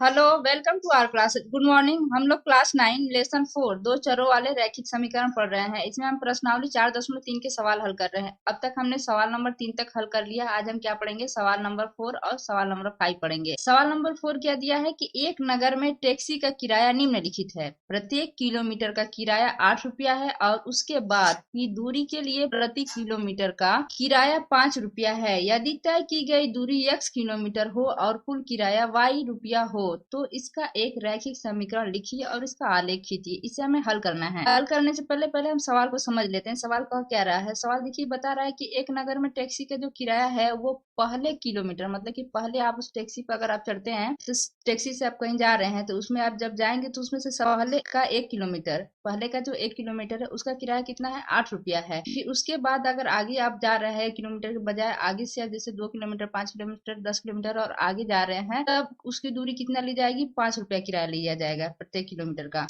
Hello, welcome to our class. Good morning. हम लोग class 9 lesson 4 दो चरों वाले रैखिक समीकरण पढ़ रहे हैं। इसमें हम प्रश्नावली 4.3 के सवाल हल कर रहे हैं। अब तक हमने सवाल नंबर 3 तक हल कर लिया। आज हम क्या पढ़ेंगे? सवाल नंबर 4 और सवाल नंबर 5 पढ़ेंगे। सवाल नंबर 4 क्या दिया है कि एक नगर में टैक्सी का किराया निम्नलिखित है। प्रत्येक किलोमीटर का किराया 8 रुपया है और उसके बाद की दूरी के लिए प्रति किलोमीटर का किराया 5 रुपया है। यदि तय की गई दूरी x किलोमीटर हो और कुल किराया y रुपया हो तो इसका एक रैखिक समीकरण लिखिए और इसका आलेख खींचिए। इसे हमें हल करना है। हल करने से पहले पहले हम सवाल को समझ लेते हैं। सवाल कह क्या रहा है? सवाल देखिए, बता रहा है कि एक नगर में टैक्सी का जो किराया है वो पहले किलोमीटर, मतलब कि पहले आप उस टैक्सी पर अगर आप चढ़ते हैं तो टैक्सी से आप कहीं जा रहे हैं तो उसमें आप जब जाएंगे तो उसमें से पहले का 1 किलोमीटर, पहले का जो 1 किलोमीटर है उसका किराया कितना है? 8 रुपया है। फिर उसके बाद अगर आगे आप जा रहे हैं किलोमीटर के बजाय आगे से आप जैसे 2 किलोमीटर, 5 किलोमीटर, 10 किलोमीटर और आगे जा रहे हैं तब उसकी दूरी कितना ली जाएगी? 5 रुपया किराया लिया जाएगा प्रत्येक किलोमीटर का।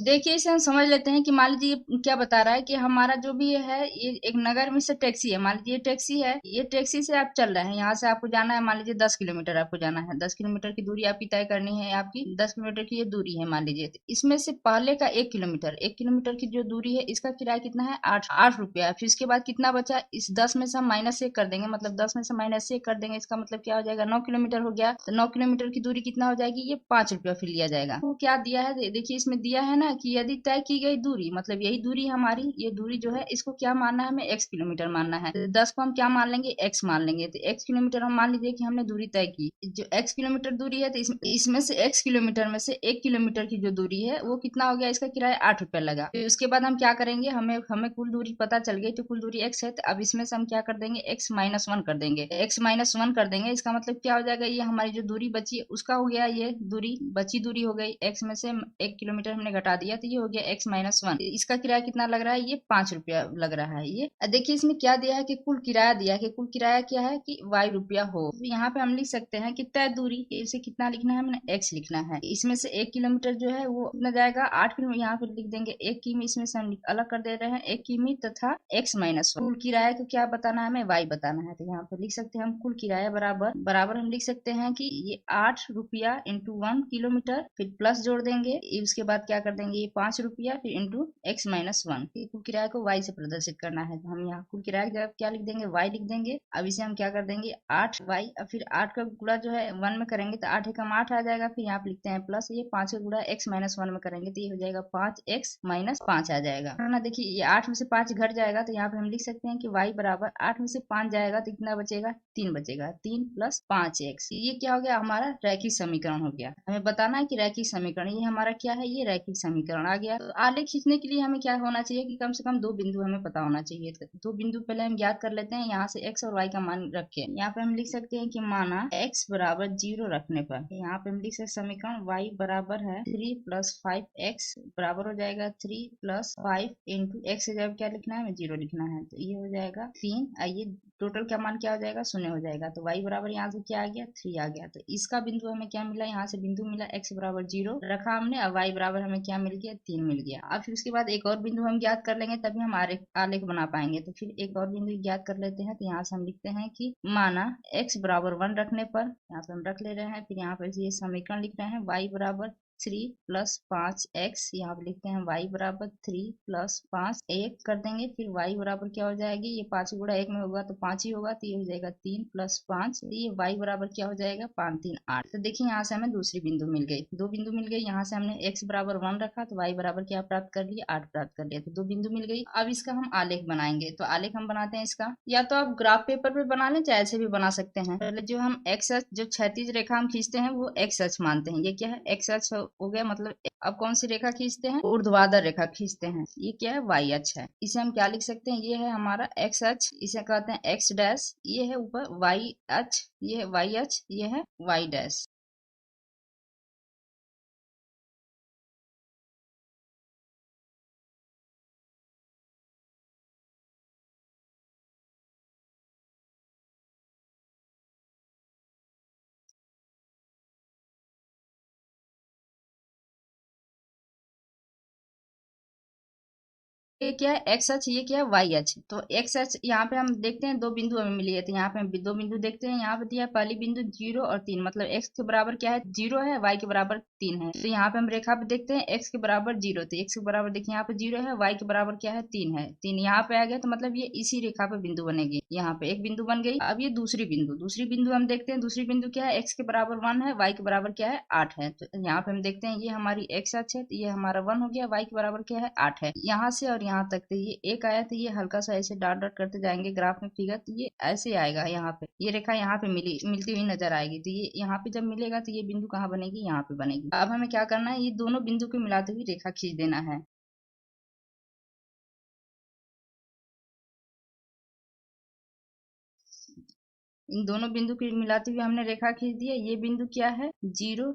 देखिए, इसे हम समझ लेते हैं कि मान लीजिए ये क्या बता रहा है कि हमारा जो भी है ये एक नगर में से टैक्सी है। मान लीजिए ये टैक्सी है, ये टैक्सी से आप चल रहे हैं, यहाँ से आपको जाना है मान लीजिए 10 किलोमीटर आपको जाना है। 10 किलोमीटर की दूरी आपकी तय करनी है। आपकी 10 किलोमीटर की ये दूरी है मान लीजिए। तो इसमें से पहले का 1 किलोमीटर, 1 किलोमीटर की जो दूरी है इसका किराया कितना है? आठ रुपया। फिर इसके बाद कितना बचा? इस 10 में से हम -1 कर देंगे, मतलब 10 में से -1 कर देंगे। इसका मतलब क्या हो जाएगा? 9 किलोमीटर हो गया। तो 9 किलोमीटर की दूरी कितना हो जाएगी? ये 5 रुपया फिर लिया जाएगा। तो क्या दिया है? देखिए इसमें दिया है ना कि यदि तय की गई दूरी, मतलब यही दूरी हमारी, ये दूरी जो है इसको क्या मानना है? हमें x किलोमीटर मानना है। तो 10 को हम क्या मान लेंगे? x मान लेंगे। तो x किलोमीटर हम मान लीजिए कि हमने दूरी तय की। जो x किलोमीटर दूरी है तो इसमें से x किलोमीटर में से 1 किलोमीटर की जो दूरी है वो कितना हो गया? इसका किराया 8 रुपया लगा। फिर उसके बाद हम क्या करेंगे? हमें कुल दूरी पता चल गई। तो कुल दूरी x है, तो अब इसमें से हम क्या कर देंगे? x-1 कर देंगे। x-1 कर देंगे, इसका मतलब क्या हो जाएगा? ये हमारी जो दूरी बची है उसका हो गया, ये दूरी बची दूरी हो गई। x में से 1 किलोमीटर हमने घटा दिया तो ये हो गया x-1। इसका किराया कितना लग रहा है? ये 5 रुपया लग रहा है। ये देखिए इसमें क्या दिया है कि कुल किराया दिया है कि कुल किराया क्या है कि y रुपया हो। तो यहाँ पे हम लिख सकते हैं कि तय दूरी, इसे कितना लिखना है? हमने x लिखना है। इसमें से 1 किलोमीटर जो है वो कितना जाएगा? 8 किलोमीटर। यहाँ पे लिख देंगे 1 किमी, इसमें से हम अलग कर दे रहे हैं 1 किमी तथा x-1। कुल किराया को क्या बताना है? हमें y बताना है। तो यहाँ पे लिख सकते हैं हम कुल किराया बराबर बराबर हम लिख सकते हैं कि ये 8 रुपया इंटू 1 किलोमीटर, फिर प्लस जोड़ देंगे। उसके बाद क्या कर देंगे? ये 5 रुपया फिर इंटू x-1। कुल किराया को y से प्रदर्शित करना है। तो हम यहाँ कुल किराया की जगह क्या लिख देंगे? y लिख देंगे। अब इसे हम क्या कर देंगे? 8y, अब फिर 8 का गुणा जो है 1 में करेंगे तो 8 एकम 8 आ जाएगा। फिर यहाँ पे लिखते हैं प्लस, ये 5 का गुणा x-1 में करेंगे तो ये हो जाएगा 5x-5 आ जाएगा, है ना। देखिए ये 8 में से 5 घट जाएगा तो यहाँ पे हम लिख सकते हैं कि y बराबर 8 में से 5 जाएगा तो कितना बचेगा? 3 बचेगा। 3 + 5x, ये क्या हो गया? हमारा रैखिक समीकरण हो गया। हमें बताना है कि रैखिक समीकरण ये हमारा क्या है? ये रैखिक समीकरण आ गया। तो आलेख खींचने के लिए हमें क्या होना चाहिए कि कम से कम 2 बिंदु हमें पता होना चाहिए। तो 2 बिंदु पहले हम ज्ञात कर लेते हैं। यहाँ से x और y का मान रख के यहाँ पे हम लिख सकते हैं कि माना x बराबर 0 रखने पर यहाँ पे हम लिख सकते समीकरण y बराबर है 3 + 5x बराबर हो जाएगा 3 + 5 इंटू x से जब क्या लिखना है? हमें 0 लिखना है। तो ये हो जाएगा 3। आइए टोटल का मान क्या हो जाएगा? 0 हो जाएगा। तो y बराबर यहाँ से क्या आ गया? 3 आ गया। तो इसका बिंदु हमें क्या मिला? यहाँ से बिंदु मिला x बराबर 0 रखा हमने, और y बराबर हमें क्या मिल गया? 3 मिल गया। अब फिर उसके बाद एक और बिंदु हम ज्ञात कर लेंगे तभी हम आलेख बना पाएंगे। तो फिर एक और बिंदु ज्ञात कर लेते हैं। तो यहाँ से हम लिखते हैं कि माना x बराबर 1 रखने पर, यहाँ पे हम रख ले रहे हैं, फिर यहाँ पर ये समीकरण लिख रहे हैं y बराबर 3 + 5x, यहाँ पे लिखते हैं y बराबर 3 + 5 1 कर देंगे। फिर y बराबर क्या हो जाएगी? ये 5 गुणा 1 में होगा तो 5 ही होगा, तो ये हो जाएगा 3 + 5। तो ये y बराबर क्या हो जाएगा? 5 3 8। तो देखिए यहाँ से हमें दूसरी बिंदु मिल गई, 2 बिंदु मिल गई। यहाँ से हमने x बराबर 1 रखा तो y बराबर क्या प्राप्त कर लिया? 8 प्राप्त कर लिया। तो 2 बिंदु मिल गई। अब इसका हम आलेख बनाएंगे। तो आलेख हम बनाते हैं इसका, या तो आप ग्राफ पेपर पे बना लें चाहे ऐसे भी बना सकते हैं। पहले जो हम x अक्ष, जो क्षैतिज रेखा हम खींचते हैं वो x अक्ष मानते हैं। ये क्या है? x अक्ष हो गया। मतलब अब कौन सी रेखा खींचते हैं? ऊर्ध्वाधर रेखा खींचते हैं। ये क्या है? y अक्ष है। इसे हम क्या लिख सकते हैं? ये है हमारा x अक्ष, इसे कहते हैं x डैश। ये है ऊपर y अक्ष, ये है y अक्ष, ये है y डैश। ये क्या है एक्स अक्ष, ये क्या है वाई अक्ष। तो एक्स अक्ष यहाँ पे हम देखते हैं दो बिंदु हमें मिली है, तो यहाँ पे हम दो बिंदु देखते हैं। यहाँ पे दिया है पहली बिंदु 0 और 3, मतलब एक्स के बराबर क्या है 0 है, वाई के बराबर 3 है। तो यहाँ पे हम रेखा पे देखते हैं एक्स के बराबर 0, तो एक्स के बराबर देखिए यहाँ पे 0 है, वाई के बराबर क्या है 3 है। 3 यहाँ पे आ गया, तो मतलब ये इसी रेखा पे बिंदु बनेगी। यहाँ पे एक बिंदु बन गई। अब ये दूसरी बिंदु हम देखते हैं। दूसरी बिंदु क्या है, एक्स के बराबर 1 है, वाई के बराबर क्या है 8 है। तो यहाँ पे हम देखते हैं ये हमारी एक्स अक्ष है, तो ये हमारा 1 हो गया, वाई के बराबर क्या है 8 है। यहाँ से और यहाँ तक तो ये एक आया, तो ये हल्का सा ऐसे डॉट डॉट करते जाएंगे ग्राफ में फिगर, तो ये ऐसे आएगा। यहाँ पे ये रेखा यहाँ पे मिलती हुई नजर आएगी। तो ये यहाँ पे जब मिलेगा तो ये बिंदु कहाँ बनेगी, यहाँ पे बनेगी। अब हमें क्या करना है, ये दोनों बिंदु को मिलाते हुए रेखा खींच देना है। इन दोनों बिंदु को मिलाते हुए हमने रेखा खींच दी है। ये बिंदु क्या है 0,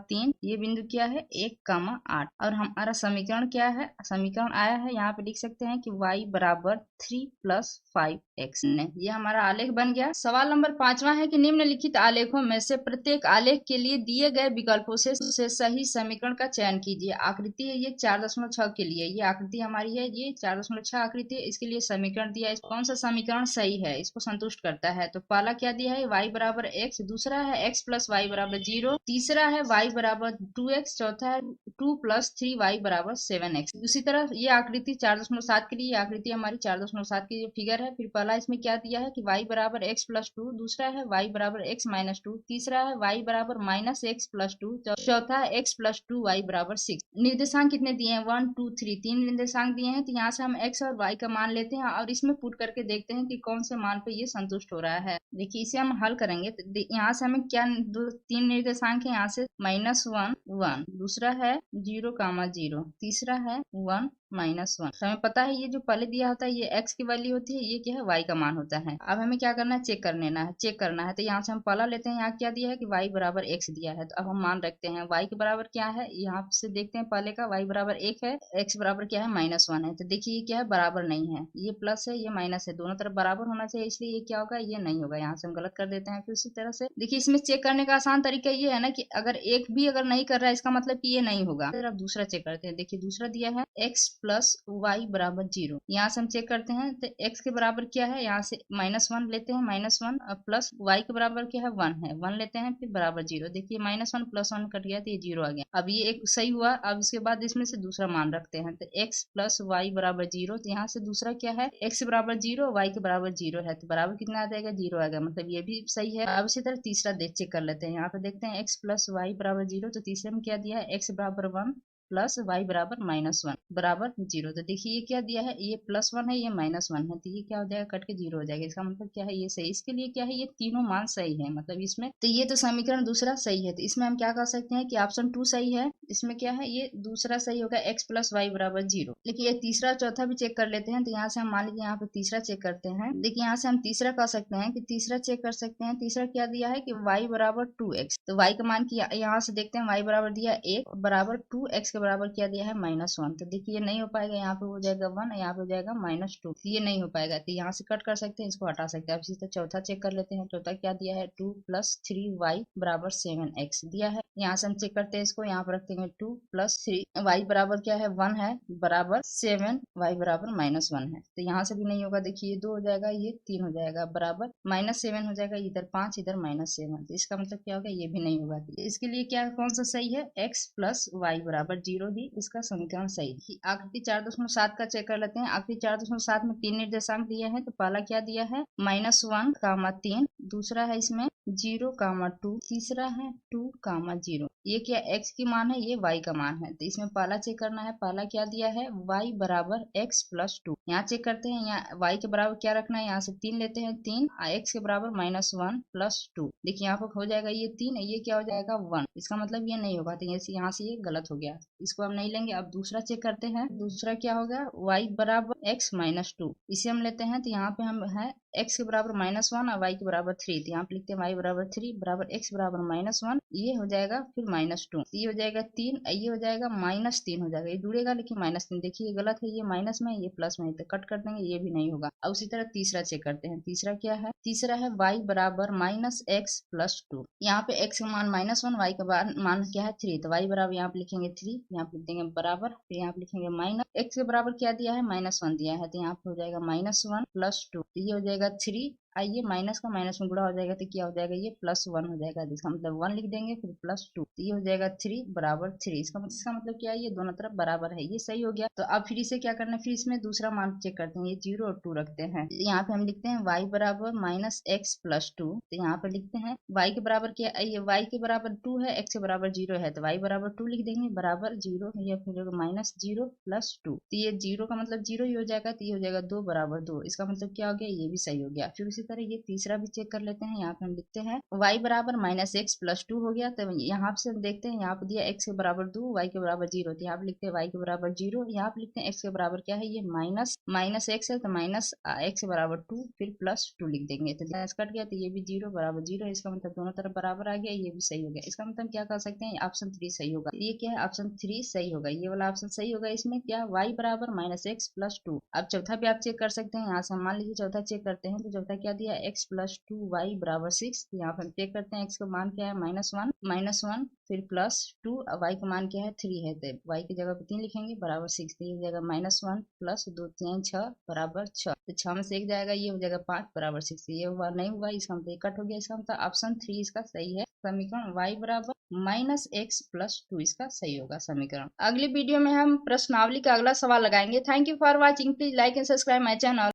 3, ये बिंदु क्या है 1, 8। और हमारा समीकरण क्या है, समीकरण आया है यहाँ पे लिख सकते हैं कि y बराबर 3+5x ने, ये हमारा आलेख बन गया। सवाल नंबर 5वां है कि निम्नलिखित आलेखों में से प्रत्येक आलेख के लिए दिए गए विकल्पों से सही समीकरण का चयन कीजिए। आकृति है ये 4.6 के लिए, ये आकृति हमारी है, ये 4.6 आकृति है, इसके लिए समीकरण दिया है। कौन सा समीकरण सही है, इसको संतुष्ट करता है। तो पहला क्या दिया है y बराबर x, दूसरा है x प्लस वाई बराबर 0, तीसरा है y बराबर 2x, चौथा है 2+3y बराबर 7x। उसी तरह ये आकृति 4.7 के लिए, आकृति हमारी 4.7 की जो फिगर है। फिर पहला इसमें क्या दिया है कि y बराबर x+2, दूसरा है y बराबर x-2, तीसरा है y बराबर -x+2, चौथा है x+2y बराबर 6। निर्देशांक कितने दिए हैं 1, 2, 3, 3 निर्देशांक दिए हैं। तो यहाँ से हम x और y का मान लेते हैं और इसमें पुट करके देखते हैं कि कौन से मान पे ये संतुष्ट हो रहा है। देखिए इसे हम हल करेंगे तो यहाँ से हमें क्या तीन निर्देशांक है, यहाँ से -1, 1, दूसरा है 0, 0, तीसरा है 1, -1। तो हमें पता है ये जो पहले दिया होता है ये x की वैल्यू होती है, ये क्या है y का मान होता है। अब हमें क्या करना है, चेक करना है। तो यहाँ से हम पहला लेते हैं, यहाँ क्या दिया है कि y बराबर x दिया है। तो अब हम मान रखते हैं y के बराबर क्या है, यहाँ से देखते हैं पहले का y बराबर 1 है, x बराबर क्या है -1 है। तो देखिए ये क्या है बराबर नहीं है, ये प्लस है ये माइनस है, दोनों तरफ बराबर होना चाहिए, इसलिए ये क्या होगा ये नहीं होगा। यहाँ से हम गलत कर देते हैं। फिर उसी तरह से देखिए इसमें चेक करने का आसान तरीका ये है ना कि अगर एक भी अगर नहीं कर रहा है इसका मतलब कि ये नहीं होगा। फिर अब दूसरा चेक करते हैं। देखिए दूसरा दिया है x प्लस वाई बराबर 0, यहाँ से हम चेक करते हैं। तो x के बराबर क्या है, यहाँ से -1 लेते हैं, -1 और प्लस y के बराबर क्या है 1 है, 1 लेते हैं, फिर बराबर 0। देखिए -1 प्लस 1 कट गया तो ये 0 आ गया। अब ये एक सही हुआ। अब इसके बाद इसमें से दूसरा मान रखते हैं। तो x प्लस वाई बराबर 0, तो यहाँ से दूसरा क्या है x बराबर 0, y के बराबर 0 है, तो बराबर कितना आ जाएगा 0 आ गया, मतलब ये भी सही है। अब इसी तरह तीसरा चेक कर लेते हैं। यहाँ पे देखते हैं x प्लस वाई बराबर 0, तो तीसरे में क्या दिया है x बराबर 1 प्लस वाई बराबर -1 बराबर 0। तो देखिए ये क्या दिया है, ये +1 है, ये -1 है, तो ये क्या हो जाएगा कट के 0 हो जाएगा। इसका मतलब क्या है ये सही। इसके लिए क्या है ये तीनों मान सही है, मतलब इसमें तो ये तो समीकरण दूसरा सही है। तो इसमें हम क्या कर सकते हैं कि ऑप्शन 2 सही है। इसमें क्या है ये दूसरा सही होगा x प्लस वाई बराबर 0। देखिए ये तीसरा चौथा भी चेक कर लेते हैं। तो यहाँ से हम मान लीजिए यहाँ पे तीसरा चेक करते हैं। देखिए यहाँ से हम तीसरा कर सकते हैं कि तीसरा चेक कर सकते हैं। तीसरा क्या दिया है कि y बराबर 2x, तो y का मान किया यहाँ से देखते हैं y बराबर दिया 1 बराबर 2x के बराबर क्या दिया है -1। तो देखिए ये नहीं हो पाएगा, यहाँ पे हो जाएगा 1, यहाँ पे हो जाएगा -2, ये नहीं हो पाएगा। तो यहाँ से कट कर सकते हैं, इसको हटा सकते हैं। अब इसी तरह चौथा चेक कर लेते हैं। चौथा क्या दिया है 2 + 3y बराबर 7x दिया है। यहाँ से हम चेक करते हैं इसको, यहाँ पर रखते हैं 2 + 3 y बराबर क्या है 1 है बराबर 7 y बराबर -1 है। तो यहाँ से भी नहीं होगा। देखिए ये 2 हो जाएगा, ये 3 हो जाएगा, बराबर -7 हो जाएगा, इधर 5 इधर -7। तो इसका मतलब क्या होगा ये भी नहीं होगा। इसके लिए क्या कौन सा सही है x प्लस वाई बराबर 0 ही इसका समीकरण सही है। आकृति 4.7 का चेक कर लेते हैं। आकृति 4.7 में 3 निर्देशांक दिए हैं। तो पहला क्या दिया है -1, 3, दूसरा है इसमें 0, 2, तीसरा है 2, 0। ये क्या x की मान है, ये y का मान है। तो इसमें पहला चेक करना है। पहला क्या दिया है y बराबर x प्लस 2, यहाँ चेक करते हैं। यहाँ y के बराबर क्या रखना है, यहाँ से 3 लेते हैं, 3 x के बराबर -1 + 2। देखिए यहाँ पर हो जाएगा ये 3, ये क्या हो जाएगा 1, इसका मतलब ये नहीं होगा। तो यहाँ से ये गलत हो गया, इसको हम नहीं लेंगे। अब दूसरा चेक करते हैं। दूसरा क्या होगा y बराबर x -2, इसे हम लेते हैं। तो यहाँ पे हम है x के बराबर -1 और y के बराबर 3, तो यहाँ पे लिखते हैं y बराबर 3 बराबर x बराबर -1, ये हो जाएगा फिर -2, ये हो जाएगा 3, ये हो जाएगा -3 हो जाएगा, ये जुड़ेगा लेकिन -3, देखिए ये गलत है, ये माइनस में ये प्लस में, तो कट कर देंगे, ये भी नहीं होगा। अब उसी तरह तीसरा चेक करते हैं। तीसरा क्या है? तीसरा है y बराबर -x + 2, यहाँ पे x का मान -1, y का मान क्या है 3, तो y बराबर यहाँ पे लिखेंगे 3, यहाँ पे लिख देंगे बराबर, फिर यहाँ पे लिखेंगे माइनस, x के बराबर क्या दिया है -1 दिया है, तो यहाँ पे हो जाएगा -1 + 2, तो ये हो जाएगा 3, आइए माइनस का माइनस में गुणा हो जाएगा तो क्या हो जाएगा, ये +1 हो जाएगा, जिसका मतलब 1 लिख देंगे फिर +2, तो ये हो जाएगा 3 बराबर 3, इसका मतलब क्या है, ये दोनों तरफ बराबर है, ये सही हो गया। तो अब फिर इसे क्या करना है, फिर इसमें दूसरा मान चेक करते हैं, ये 0 और 2 रखते हैं, यहाँ पे हम लिखते हैं y बराबर -x + 2, तो यहाँ पे लिखते हैं y के बराबर क्या, ये y के बराबर 2 है, x के बराबर 0 है, तो y बराबर 2 लिख देंगे बराबर 0, या फिर -0 + 2, तो ये 0 का मतलब 0 ही हो जाएगा, तो ये हो जाएगा 2 बराबर 2, इसका मतलब क्या हो गया, ये भी सही हो गया। फिर उसी तरह ये तीसरा भी चेक कर लेते हैं, यहाँ पे हम लिखते हैं y बराबर -x + 2 हो गया, तो यहाँ से हम देखते हैं, यहाँ पे दिया x के बराबर 2, y के बराबर 0, तो यहाँ पे लिखते हैं y के बराबर 0, यहाँ पे लिखते हैं x के बराबर क्या है, ये माइनस x है, तो -x के बराबर 2 फिर +2 लिख देंगे, तो कट गया, तो ये भी 0 बराबर 0 है, इसका मतलब दोनों तरफ बराबर आ गया, ये भी सही हो गया। इसका मतलब क्या कर सकते हैं, ऑप्शन 3 सही होगा, ये क्या है, ऑप्शन 3 सही होगा, ये वाला ऑप्शन सही होगा। इसमें क्या, y बराबर -x + 2। अब चौथा भी आप चेक कर सकते हैं, यहाँ से मान लीजिए चौथा चेक करते हैं, तो चौथा क्या दिया, x + 2y बराबर 6, तो यहाँ पर चेक करते हैं, x का मान क्या है -1 फिर +2, y का मान क्या है 3 है, तो y की जगह पे 3 लिखेंगे बराबर 6, तो ये हो जाएगा -1 + 2 3 6 बराबर 6, तो 6 में से 1 जाएगा, ये हो जाएगा 5 बराबर 6, ये हुआ नहीं हुआ, इसका मतलब कट हो गया, इसका मतलब ऑप्शन 3 इसका सही है। समीकरण y बराबर -x + 2 इसका सही होगा समीकरण। अगली वीडियो में हम प्रश्नावली का अगला सवाल लगाएंगे। Thank you for watching, please like and subscribe my channel.